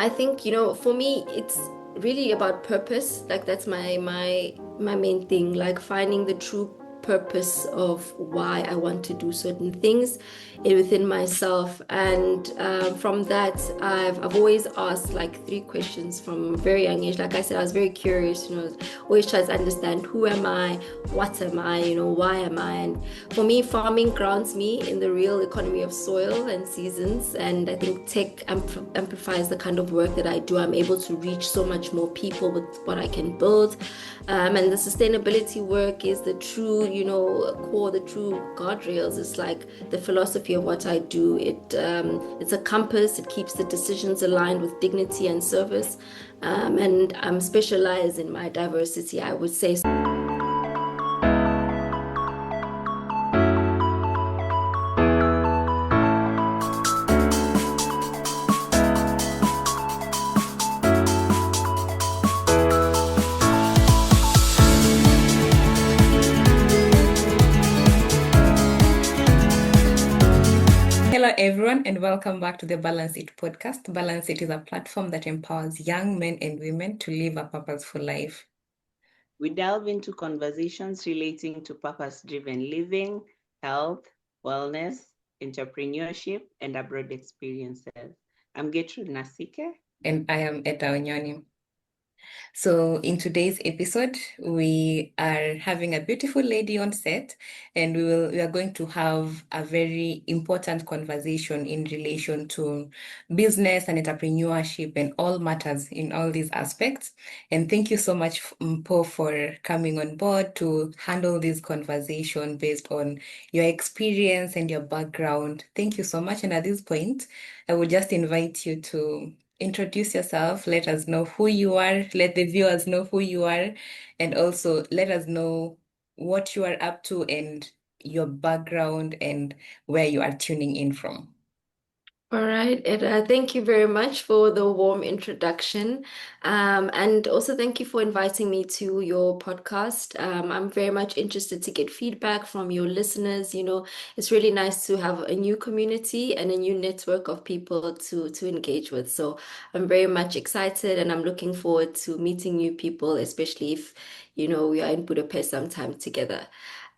I think, for me, it's really about purpose. Like that's my main thing, like finding the true purpose of why I want to do certain things within myself. And from that, I've always asked like three questions from a very young age. Like I said, I was very curious, always try to understand who am I, what am I, why am I? And for me, farming grounds me in the real economy of soil and seasons. And I think tech amplifies the kind of work that I do. I'm able to reach so much more people with what I can build. And the sustainability work is the true, core, the true guardrails. It's like the philosophy of what I do. It's a compass. It keeps the decisions aligned with dignity and service. And I'm specialized in my diversity, I would say. Hello, everyone, and welcome back to the Balance It podcast. Balance It is a platform that empowers young men and women to live a purposeful life. We delve into conversations relating to purpose-driven living, health, wellness, entrepreneurship, and abroad experiences. I'm Gertrude Nasike. And I am Eta Onyoni. So, in today's episode, we are having a beautiful lady on set, and we are going to have a very important conversation in relation to business and entrepreneurship and all matters in all these aspects. And thank you so much, Mpho, for coming on board to handle this conversation based on your experience and your background. Thank you so much. And at this point, I would just invite you to introduce yourself, let us know who you are, let the viewers know who you are, and also let us know what you are up to and your background and where you are tuning in from. All right, Eda, thank you very much for the warm introduction. And also thank you for inviting me to your podcast. I'm very much interested to get feedback from your listeners. It's really nice to have a new community and a new network of people to engage with. So I'm very much excited and I'm looking forward to meeting new people, especially if, we are in Budapest sometime together.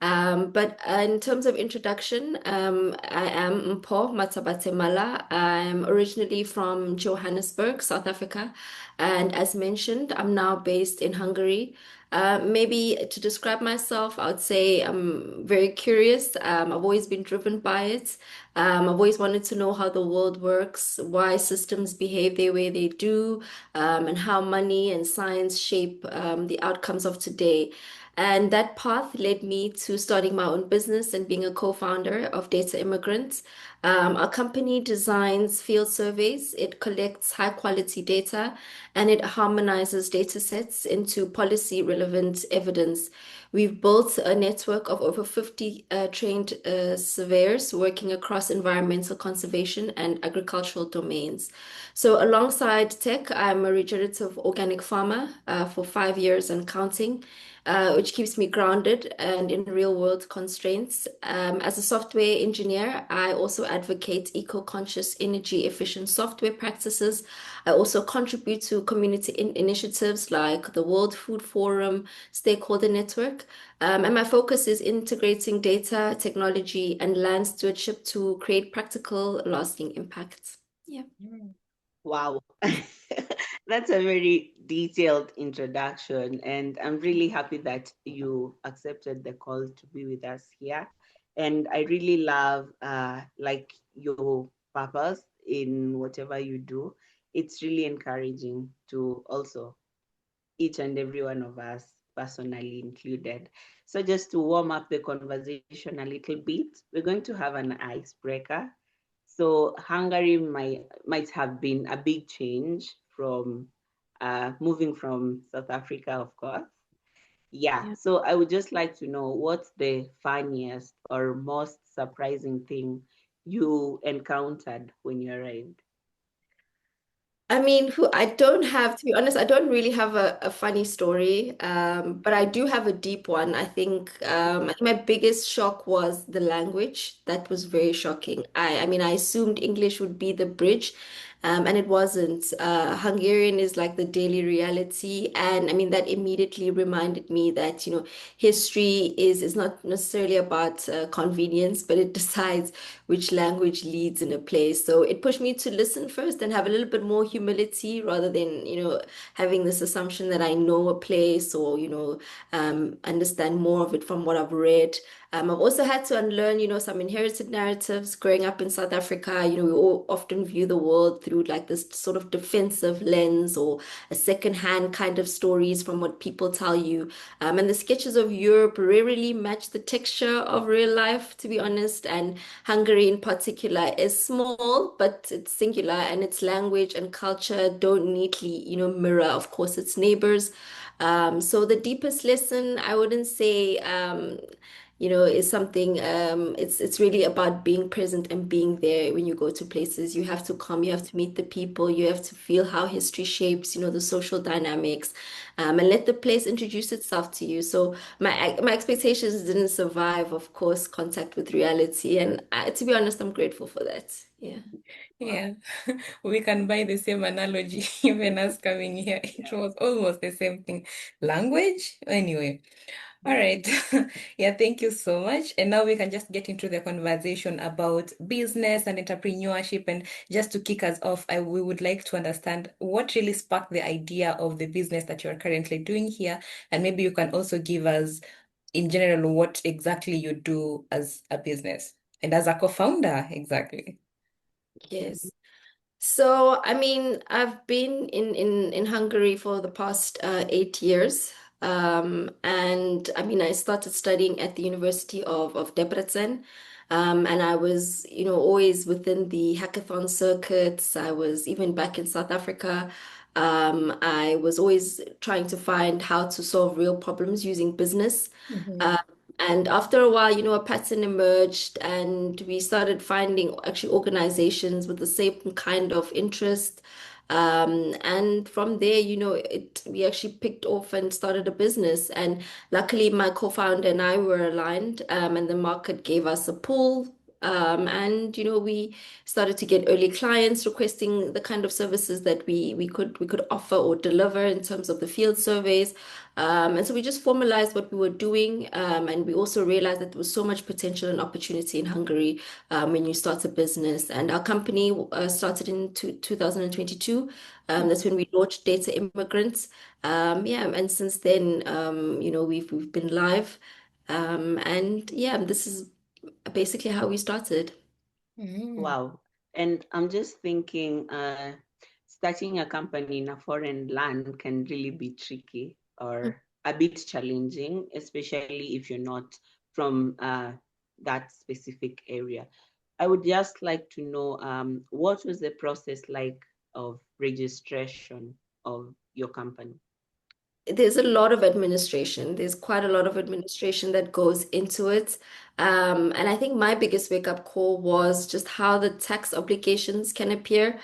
But in terms of introduction, I am Mpho Matsabatemala. I'm originally from Johannesburg, South Africa. And as mentioned, I'm now based in Hungary. Maybe to describe myself, I would say I'm very curious. I've always been driven by it. I've always wanted to know how the world works, why systems behave the way they do, and how money and science shape the outcomes of today. And that path led me to starting my own business and being a co-founder of Data Immigrants. Our company designs field surveys, it collects high quality data, and it harmonizes data sets into policy relevant evidence. We've built a network of over 50 trained surveyors working across environmental conservation and agricultural domains. So, alongside tech, I'm a regenerative organic farmer for 5 years and counting, which keeps me grounded and in real world constraints. As a software engineer, I also advocate eco-conscious, energy efficient software practices. I also contribute to community initiatives like the World Food Forum Stakeholder Network. And my focus is integrating data, technology, and land stewardship to create practical, lasting impacts. Yeah. Wow. That's a very detailed introduction, and I'm really happy that you accepted the call to be with us here. And I really love like your purpose in whatever you do. It's really encouraging to also each and every one of us, personally included. So just to warm up the conversation a little bit, we're going to have an icebreaker. So Hungary might have been a big change from moving from South Africa, of course. Yeah. Yeah. So I would just like to know what's the funniest or most surprising thing you encountered when you arrived. I mean, I don't have, to be honest, I don't really have a funny story, but I do have a deep one. I think my biggest shock was the language. That was very shocking. I mean, I assumed English would be the bridge, And it wasn't. Hungarian is like the daily reality, and I mean that immediately reminded me that history is not necessarily about convenience, but it decides which language leads in a place. So it pushed me to listen first and have a little bit more humility rather than having this assumption that I know a place or understand more of it from what I've read. I've also had to unlearn, some inherited narratives. Growing up in South Africa, we all often view the world through like this sort of defensive lens or a secondhand kind of stories from what people tell you. And the sketches of Europe rarely match the texture of real life, to be honest. And Hungary in particular is small, but it's singular, and its language and culture don't neatly, mirror, of course, its neighbors. So the deepest lesson, I wouldn't say, is something, it's really about being present and being there when you go to places. You have to come, you have to meet the people, you have to feel how history shapes, the social dynamics, and let the place introduce itself to you. So my expectations didn't survive, of course, contact with reality. And to be honest, I'm grateful for that. Yeah. Wow. Yeah, we can buy the same analogy, even us coming here. It Yeah. was almost the same thing. Language? Anyway. All right. Yeah, thank you so much. And now we can just get into the conversation about business and entrepreneurship. And just to kick us off, we would like to understand what really sparked the idea of the business that you're currently doing here. And maybe you can also give us, in general, what exactly you do as a business and as a co-founder, exactly. Yes. So, I mean, I've been in Hungary for the past 8 years. And I mean, I started studying at the University of Debrecen. And I was, always within the hackathon circuits. I was even back in South Africa. I was always trying to find how to solve real problems using business. Mhm. Um, and after a while, a pattern emerged, and we started finding actually organizations with the same kind of interest. And from there, we actually picked off and started a business. And luckily, my co-founder and I were aligned, and the market gave us a pull. And we started to get early clients requesting the kind of services that we could offer or deliver in terms of the field surveys. And so we just formalized what we were doing, and we also realized that there was so much potential and opportunity in Hungary when you start a business. And our company started in 2022. That's when we launched Data Immigrants. Yeah, and since then, we've been live, and yeah, this is basically how we started. Mm. Wow. And I'm just thinking, starting a company in a foreign land can really be tricky or a bit challenging, especially if you're not from that specific area. I would just like to know what was the process like of registration of your company? There's a lot of administration. There's quite a lot of administration that goes into it. And I think my biggest wake-up call was just how the tax obligations can appear.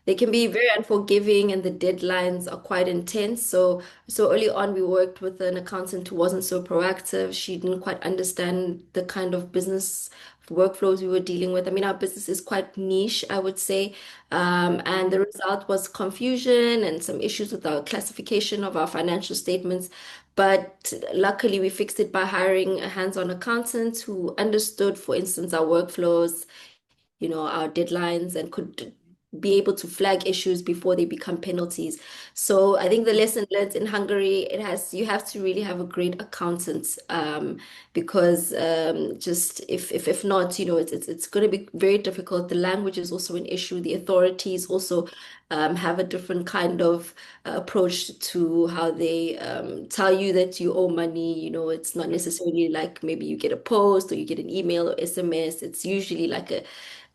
They can be very unforgiving, and the deadlines are quite intense. So early on, we worked with an accountant who wasn't so proactive. She didn't quite understand the kind of business workflows we were dealing with. I mean, our business is quite niche, I would say. And the result was confusion and some issues with our classification of our financial statements. But luckily, we fixed it by hiring a hands-on accountant who understood, for instance, our workflows, our deadlines, and could be able to flag issues before they become penalties. So I think the lesson learned in Hungary, you have to really have a great accountant, because just if not, it's going to be very difficult. The language is also an issue. The authorities also have a different kind of approach to how they tell you that you owe money. It's not necessarily like maybe you get a post or you get an email or SMS. It's usually like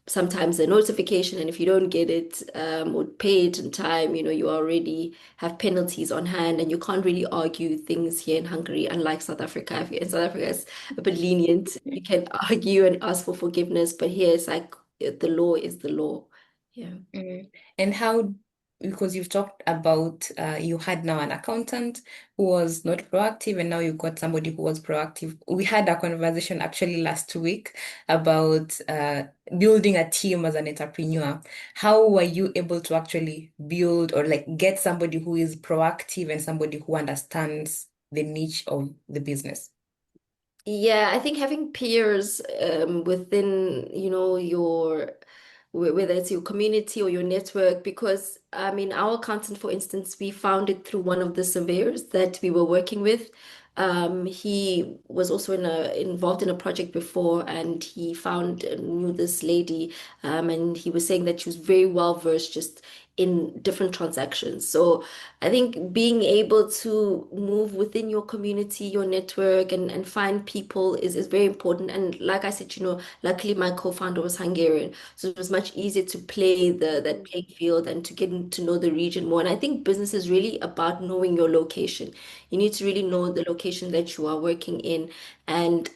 sometimes a notification, and if you don't get it or pay it in time, you already have penalties on hand, and you can't really argue things here in Hungary, unlike South Africa. If in South Africa, it's a bit lenient. You can argue and ask for forgiveness, but here it's like the law is the law. Yeah. Mm. And how because you've talked about you had now an accountant who was not proactive, and now you've got somebody who was proactive. We had a conversation actually last week about building a team as an entrepreneur. How were you able to actually build or like get somebody who is proactive and somebody who understands the niche of the business? Yeah, I think having peers within, your whether it's your community or your network, because I mean, our accountant, for instance, we found it through one of the surveyors that we were working with. He was also involved in a project before, and he found knew this lady, and he was saying that she was very well versed just in different transactions. So I think being able to move within your community, your network, and find people is very important. And like I said, luckily my co-founder was Hungarian, so it was much easier to play that Mhm. playing field and to get to know the region more. And I think business is really about knowing your location. You need to really know the location that you are working in. And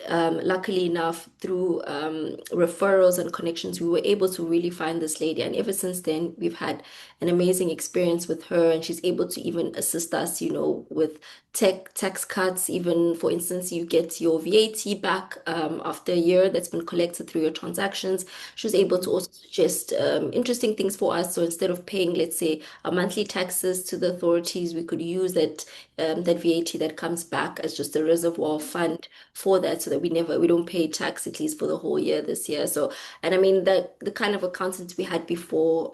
luckily enough, through referrals and connections, we were able to really find this lady. And ever since then, we've had an amazing experience with her, and she's able to even assist us, with tax cuts. Even for instance, you get your VAT back after a year that's been collected through your transactions. She was able to Mhm. also suggest interesting things for us. So instead of paying, let's say, a monthly taxes to the authorities, we could use that VAT that comes back as just a reservoir fund for that, so that we don't pay tax at least for the whole year this year. So, and I mean that the kind of accountant we had before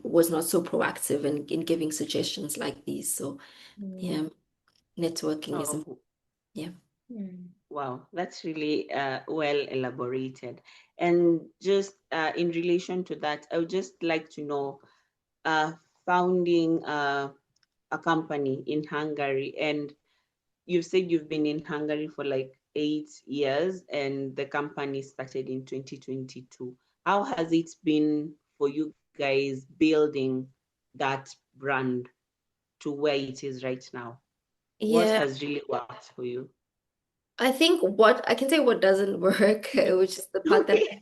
was not so proactive in giving suggestions like these. So Mm. yeah, networking is Oh, yeah. Mm. wow, that's really well elaborated. And just in relation to that, I would just like to know, uh, founding a company in Hungary, and you've said you've been in Hungary for like 8 years, and the company started in 2022. How has it been for you guys building that brand to where it is right now? What Yeah, has really worked for you? I think what I can say what doesn't work, which is the part that Okay.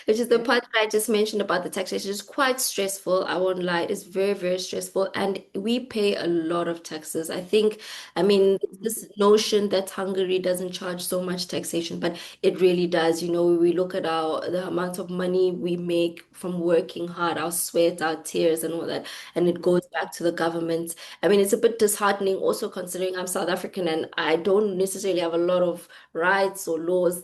which is the Yeah. part that I just mentioned about the taxation. It's quite stressful. I won't lie. It's very, very stressful. And we pay a lot of taxes. I think, I mean, Mhm. this notion that Hungary doesn't charge so much taxation, but it really does. We look at the amount of money we make from working hard, our sweat, our tears, and all that, and it goes back to the government. I mean, it's a bit disheartening also considering I'm South African and I don't necessarily have a lot of rights or laws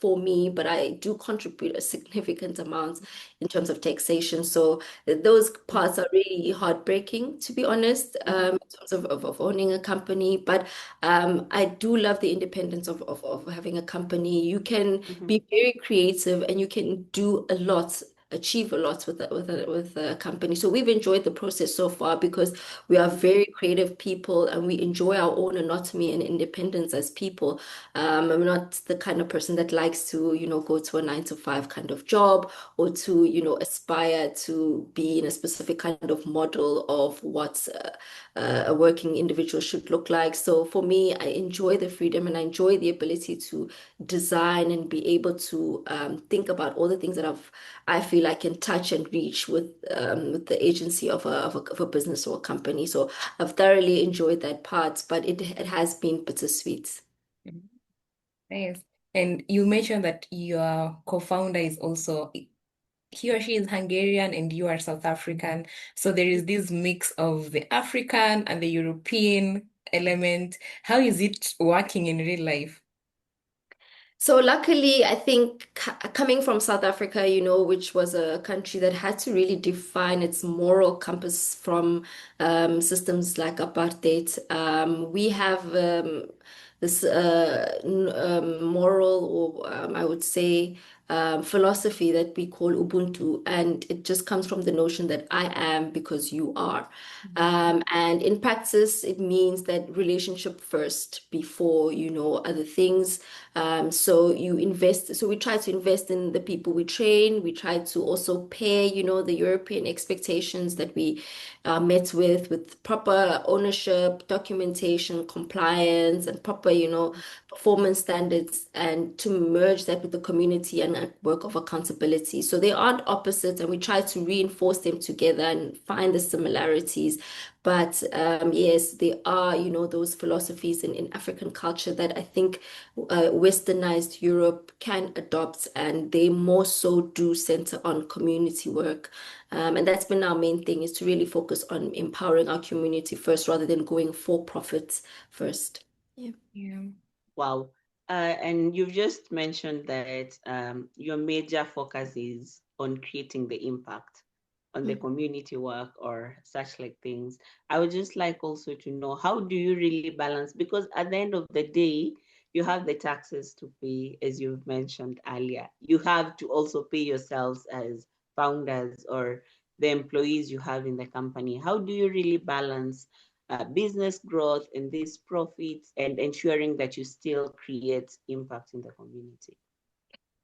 for me, but I do contribute a significant amount in terms of taxation. So those parts are really heartbreaking, to be honest, Mhm. in terms of owning a company. But I do love the independence of having a company. You can Mhm. be very creative and you can do a lot. Achieve a lot with a company. So we've enjoyed the process so far because we are very creative people and we enjoy our own autonomy and independence as people. I'm not the kind of person that likes to, go to a 9 to 5 kind of job or to, aspire to be in a specific kind of model of what a working individual should look like. So for me, I enjoy the freedom and I enjoy the ability to design and be able to think about all the things that I feel I can touch and reach with the agency of a business or a company. So I've thoroughly enjoyed that part, but it has been bittersweet. Mm. Nice. And you mentioned that your co-founder is also, he or she is Hungarian and you are South African. So there is this mix of the African and the European element. How is it working in real life? So luckily, I think coming from South Africa, which was a country that had to really define its moral compass from systems like apartheid, we have this moral, or I would say, philosophy that we call Ubuntu, and it just comes from the notion that I am because you are. And in practice, it means that relationship first before, other things. So we try to invest in the people we train. We try to also pair, the European expectations that we met with proper ownership, documentation, compliance, and proper, performance standards, and to merge that with the community and framework of accountability. So they aren't opposites, and we try to reinforce them together and find the similarities. But yes, there are, those philosophies in African culture that I think westernized Europe can adopt, and they more so do center on community work. And that's been our main thing, is to really focus on empowering our community first rather than going for profit first. Yeah. Yeah. Wow. And you've just mentioned that your major focus is on creating the impact on the Mm. community work or such like things. I would just like also to know, how do you really balance? Because at the end of the day, you have the taxes to pay, as you've mentioned earlier. You have to also pay yourselves as founders or the employees you have in the company. How do you really balance business growth and these profits and ensuring that you still create impact in the community?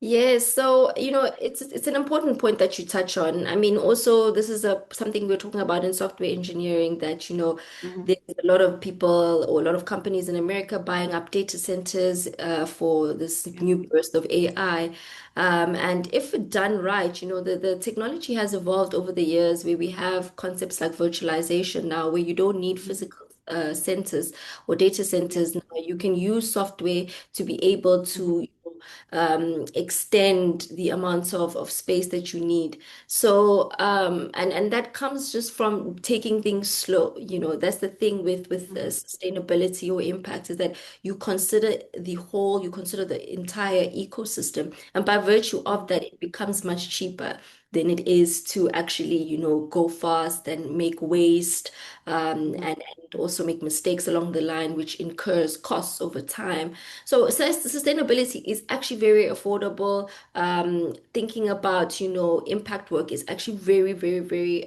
Yes, so it's an important point that you touch on. I mean, also this is a something we're talking about in software engineering, that Mm-hmm. there's a lot of people or a lot of companies in America buying up data centers for this Yeah. new burst of AI. And if done right, the technology has evolved over the years, where we have concepts like virtualization now, where you don't need Mm-hmm. physical centers or data Yeah. centers. Now you can use software to be able Mm-hmm. to extend the amount of space that you need. So, and that comes just from taking things slow. That's the thing with Mm-hmm. sustainability or impact, is that you consider the whole, you consider the entire ecosystem, and by virtue of that, it becomes much cheaper than it is to actually, go fast and make waste, Mm-hmm. and also make mistakes along the line, which incurs costs over time. So sustainability is actually very affordable. Thinking about, impact work is actually very, very, very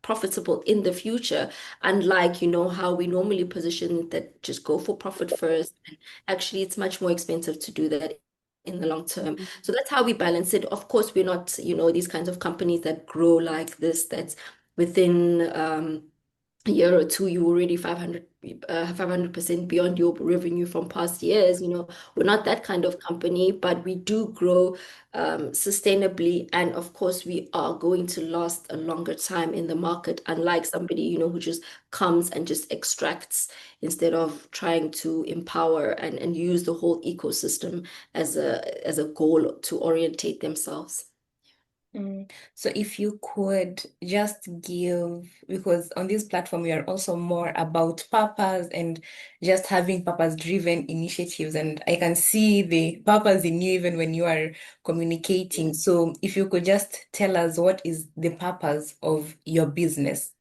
profitable in the future. Unlike, how we normally position that just go for profit first. Actually, it's much more expensive to do that in the long term. So that's how we balance it. Of course, we're not, these kinds of companies that grow like this, that's within a year or two, you already 500% beyond your revenue from past years. We're not that kind of company, but we do grow sustainably. And of course, we are going to last a longer time in the market, unlike somebody, who just comes and just extracts instead of trying to empower and use the whole ecosystem as a goal to orientate themselves. Mm. So if you could just give, because on this platform we are also more about purpose and just having purpose-driven initiatives, and I can see the purpose in you even when you are communicating. So if you could just tell us, what is the purpose of your business?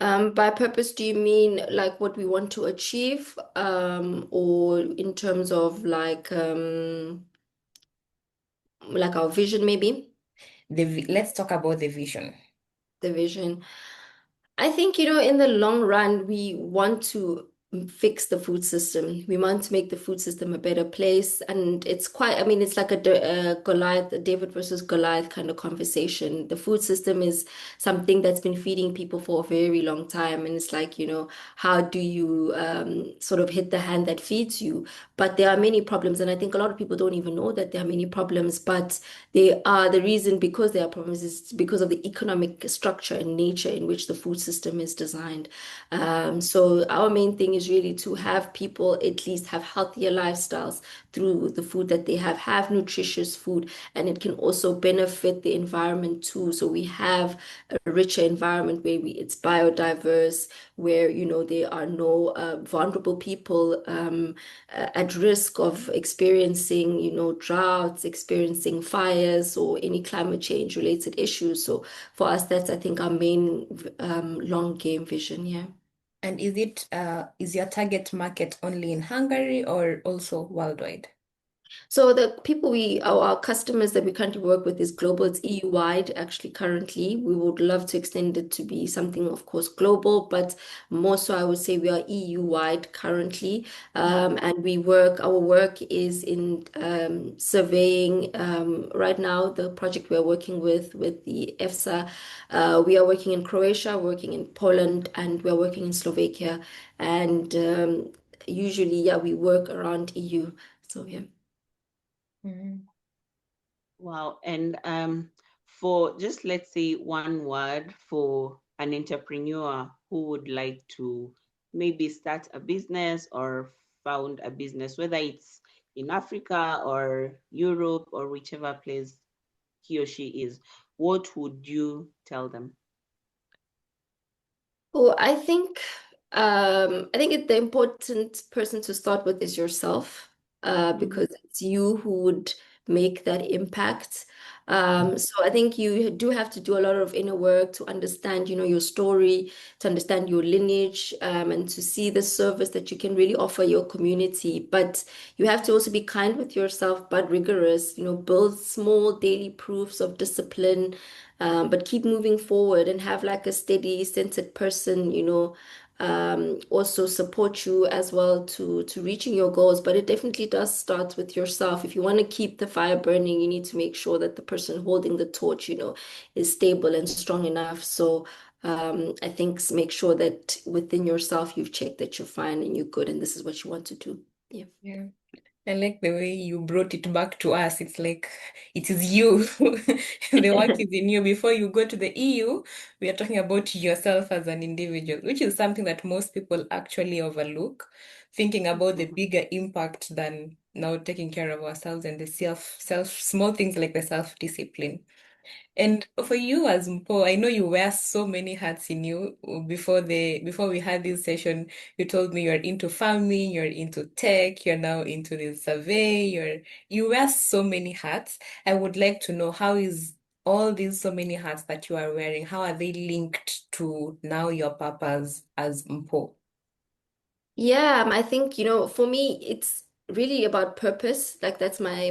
By purpose, do you mean like what we want to achieve, or in terms of like our vision, maybe? Let's talk about the vision. The vision. I think, in the long run, we want to fix the food system. We want to make the food system a better place. And it's quite, I mean, it's like a Goliath, a David versus Goliath kind of conversation. The food system is something that's been feeding people for a very long time. And it's like, how do you sort of hit the hand that feeds you? But there are many problems. And I think a lot of people don't even know that there are many problems. But they are the reason, because there are problems, is because of the economic structure and nature in which the food system is designed. So our main thing is really to have people at least have healthier lifestyles through the food that they have nutritious food, and it can also benefit the environment too. So we have a richer environment where it's biodiverse, where there are no vulnerable people at risk of experiencing droughts, experiencing fires, or any climate change related issues. So for us, that's, I think, our main long game vision. Yeah. And is your target market only in Hungary or also worldwide? So the people our customers that we currently work with is global. It's EU wide, actually. Currently, we would love to extend it to be something, of course, global, but more so, I would say we are EU wide currently. And our work is in surveying. Right now, the project we're working with the EFSA, we are working in Croatia, working in Poland, and we're working in Slovakia. And usually, yeah, we work around EU. So yeah. Mhm. Wow. And for just let's say one word for an entrepreneur who would like to maybe start a business or found a business, whether it's in Africa or Europe or whichever place he or she is, what would you tell them? Oh, the important person to start with is yourself, Mhm. because it's you who would make that impact. So I think you do have to do a lot of inner work to understand, your story, to understand your lineage, and to see the service that you can really offer your community. But you have to also be kind with yourself, but rigorous, build small daily proofs of discipline, but keep moving forward and have like a steady, centered person, also support you as well to reaching your goals. But it definitely does start with yourself. If you want to keep the fire burning, you need to make sure that the person holding the torch, is stable and strong enough. So I think make sure that within yourself you've checked that you're fine and you're good and this is what you want to do. Yeah. Yeah. I like the way you brought it back to us. It's like it is you. The work is in you. Before you go to the EU, we are talking about yourself as an individual, which is something that most people actually overlook, thinking about the bigger impact than now taking care of ourselves and the small things like the self-discipline. And for you as Mpho, I know you wear so many hats in you. Before we had this session, you told me you're into farming, you're into tech, you're now into the survey, you wear so many hats. I would like to know, how is all these so many hats that you are wearing, how are they linked to now your purpose as Mpho? Yeah, I think, for me, it's really about purpose. Like that's my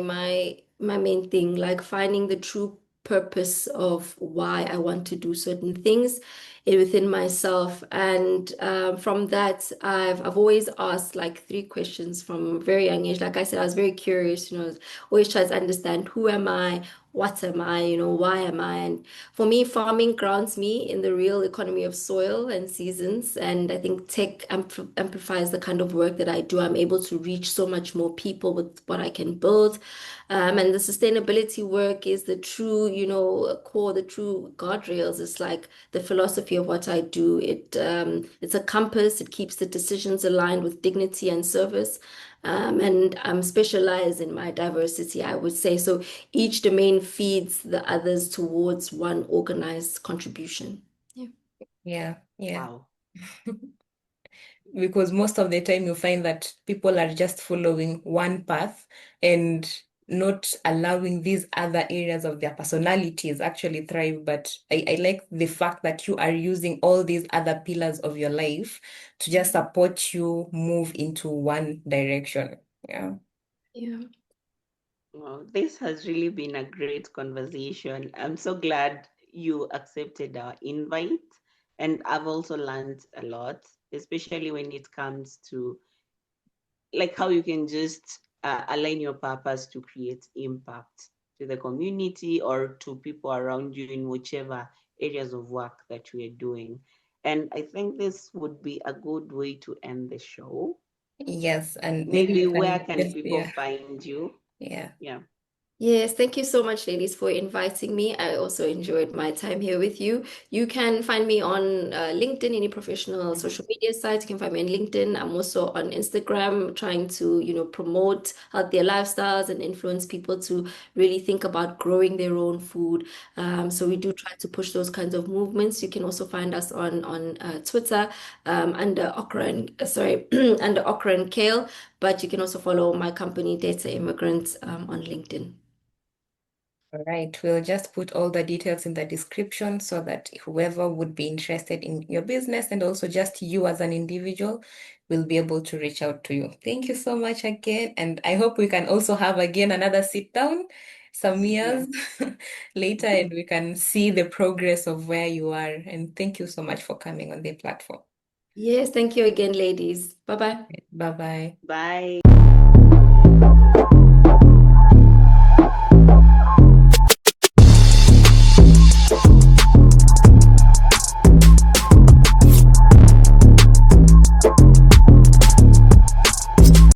main thing, like finding the true purpose of why I want to do certain things within myself. And from that, I've always asked like three questions from a very young age. Like I said, I was very curious, always try to understand who am I, what am I, why am I? And for me, farming grounds me in the real economy of soil and seasons. And I think tech amplifies the kind of work that I do. I'm able to reach so much more people with what I can build. And the sustainability work is the true, core, the true guardrails. It's like the philosophy of what I do. It's a compass. It keeps the decisions aligned with dignity and service. And I'm specialized in my diversity, I would say. So each domain feeds the others towards one organized contribution. Yeah. Yeah, yeah. Wow. Because most of the time you find that people are just following one path and not allowing these other areas of their personalities actually thrive. But I like the fact that you are using all these other pillars of your life to just support you move into one direction. Yeah. Yeah. Wow, this has really been a great conversation. I'm so glad you accepted our invite. And I've also learned a lot, especially when it comes to like how you can just align your purpose to create impact to the community or to people around you in whichever areas of work that you are doing. And I think this would be a good way to end the show. Yes, and maybe Maybe you where can can just, people yeah, find you? yeah. Yeah. Yes, thank you so much, ladies, for inviting me. I also enjoyed my time here with you. You can find me on LinkedIn, any professional social media sites. You can find me on LinkedIn. I'm also on Instagram, trying to, promote healthier lifestyles and influence people to really think about growing their own food. So we do try to push those kinds of movements. You can also find us on Twitter under Okra and sorry under Okra and Kale. But you can also follow my company, Data Immigrants, on LinkedIn. All right, we'll just put all the details in the description so that whoever would be interested in your business and also just you as an individual will be able to reach out to you. Thank you so much again. And I hope we can also have again another sit down some Yes. years later and we can see the progress of where you are. And thank you so much for coming on the platform. Yes, thank you again, ladies. Bye bye. Bye bye. Bye.